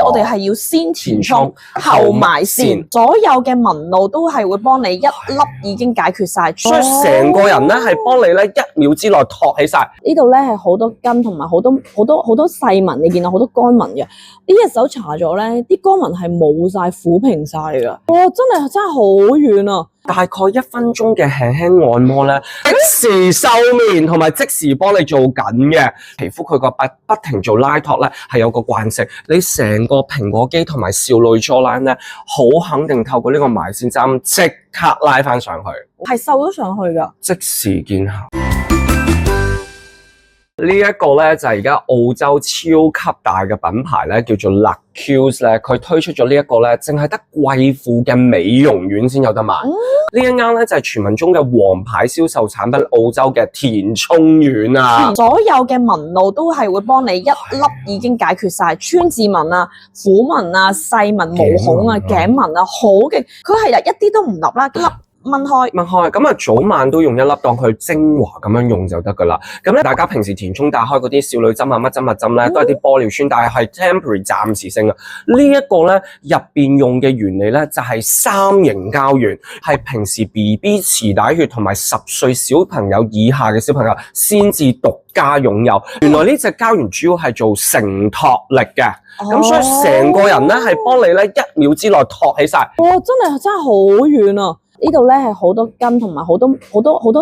係我哋係要先填充後埋線，所有嘅紋路都係會幫你一粒已經解決晒，所以成個人咧係幫你咧1秒之內托起晒。呢度咧係好多筋同埋好多細紋，你見到好多乾紋嘅。呢隻手搽咗咧，啲乾紋係冇晒撫平晒㗎。哇，真係差好遠啊！大概1分鐘嘅輕輕按摩咧，即時瘦面同埋即時幫你做緊嘅皮膚，佢個不停做拉托咧，係有個慣性。你成個蘋果肌同埋少女 jawline 咧，好肯定透過呢個埋線針即刻拉翻上去，係瘦咗上去㗎，即時見效。呢一個咧就係而家澳洲超級大嘅品牌咧，叫做 L'Accuse 咧，佢推出咗呢一個咧，淨係得貴婦嘅美容院先有得賣。呢一間咧就係傳聞中嘅王牌銷售產品，澳洲嘅填充院啊，所有嘅紋路都係會幫你一粒已經解決晒，川字紋啊、虎紋啊、細紋、毛孔啊、頸紋啊，好勁，佢係一啲都唔立啦，粒掹開，咁啊早晚都用一粒當佢精華咁樣用就得噶啦。咁咧，大家平時填充打開嗰啲少女針啊、乜針物針咧，都係啲玻尿酸，但係 temporary 暫時性啊。呢一個咧入邊用嘅原理咧就係3型膠原，係平時 BB 臍帶血同埋10歲小朋友以下嘅小朋友先至獨家擁有。原來呢隻膠原主要係做承托力嘅，咁所以成個人咧係幫你咧1秒之內托起晒。哇，真係差好遠啊！呢度咧係好多筋同埋好多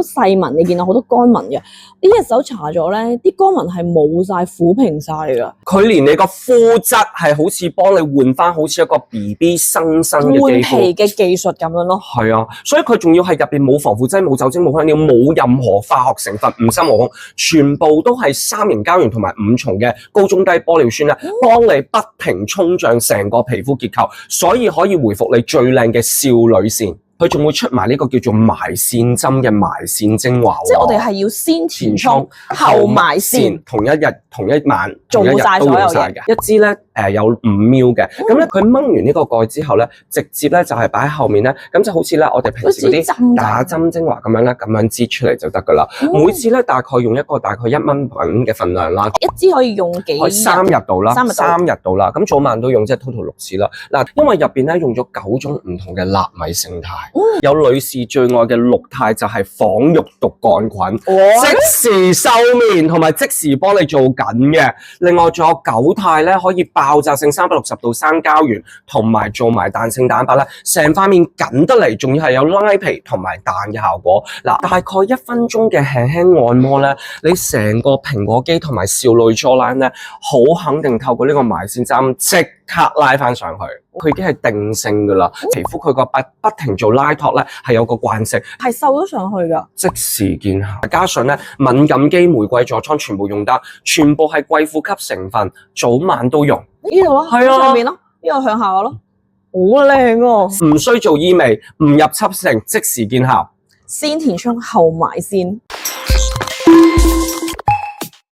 細紋，你見到好多乾紋嘅。呢隻手搽咗咧，啲乾紋係冇晒撫平晒㗎。佢連你個膚質係好似幫你換翻好似一個 BB 新生嘅換皮嘅技術咁樣咯。係啊，所以佢仲要係入邊冇防腐劑、冇酒精、冇香料、冇任何化學成分、唔生毛孔，全部都係3型膠原同埋5重嘅高中低玻尿酸咧，幫你不停沖脹成個皮膚結構，所以可以回復你最靚嘅少女線。佢仲會出埋呢個叫做埋線針嘅埋線精華，即係我哋係要先填充後埋線，同一日同一晚做晒所有嘢嘅。一支咧有5 ml 嘅，咁咧佢掹完呢個蓋之後咧，直接咧就係擺喺後面咧，咁就好似咧我哋平時嗰啲打針精華咁樣咧，咁樣擠出嚟就得噶啦。每次咧大概用一個大概1蚊品嘅份量啦，一支可以用幾日？3日到啦，3日到啦。咁早晚都用，即係 total 6次啦。嗱，因為入邊咧用咗9種唔同嘅納米勝肽。有女士最愛嘅6肽就係仿肉毒桿菌，即時瘦面同埋即時幫你做緊嘅。另外仲有9肽咧，可以爆炸性360度生膠原，同埋做埋彈性蛋白咧，成塊面緊得嚟，仲要係有拉皮同埋彈嘅效果。嗱，大概1分鐘嘅輕輕按摩咧，你成個蘋果肌同埋少女 jawline 咧，好肯定透過呢個埋線針即刻拉翻上去。佢已經係定性噶啦，皮膚佢個不停做拉托咧，係有個慣性，係瘦咗上去㗎，即時見效。加上咧敏感肌、玫瑰痤瘡全部用得，全部係貴婦級成分，早晚都用。呢度咯，係啊，上面咯，呢個向下咯，好靚喎！唔需做醫美，唔入輯成，即時見效。先填充後埋線。